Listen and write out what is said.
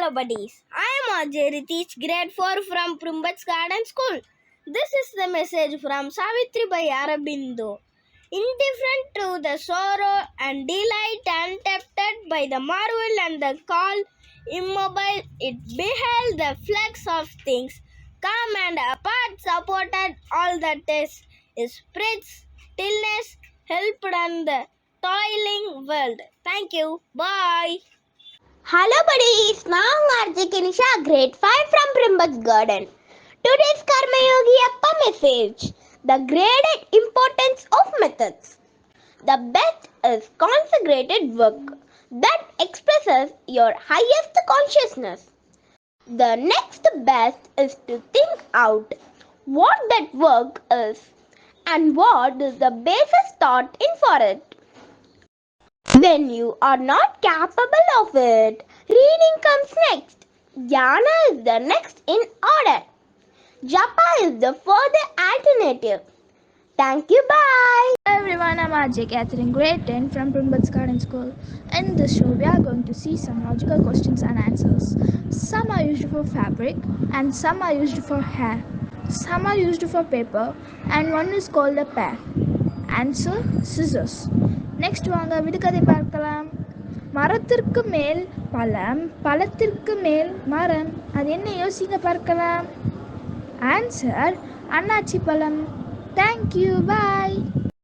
Hello buddies, I am Ajay Ritesh, grade 4 from Primbats Garden School. This is the message from Savitri by Aurobindo. Indifferent to the sorrow and delight, untempted by the marvel and the call, immobile, it beheld the flex of things, calm and apart, supported all that is spirits, stillness, helped on the toiling world. Thank you. Bye. Hello buddies, நான் RJ கினிஷா grade 5 from Primbats Garden. Today's Karma Yogi Appa message: the graded importance of methods. The best is consecrated work that expresses your highest consciousness. The next best is to think out what that work is and what is the basis thought in for it. When you are not capable of it, reading comes next. Jnana is the next in order. Japa is the further alternative. Thank you, bye. Hello everyone, I'm Ajay Catherine, grade 10 from Primbats Garden School. In this show, we are going to see some logical questions and answers. Some are used for fabric and some are used for hair. Some are used for paper and one is called a pear. Answer: scissors. Next வாங்க விடுகதை பார்க்கலாம். மரத்திற்கு மேல் பழம், பழத்திற்கு மேல் மரம், அது என்ன யோசிங்க பார்க்கலாம். ஆன்சர்: அன்னாச்சி பழம். தேங்க்யூ, பாய்.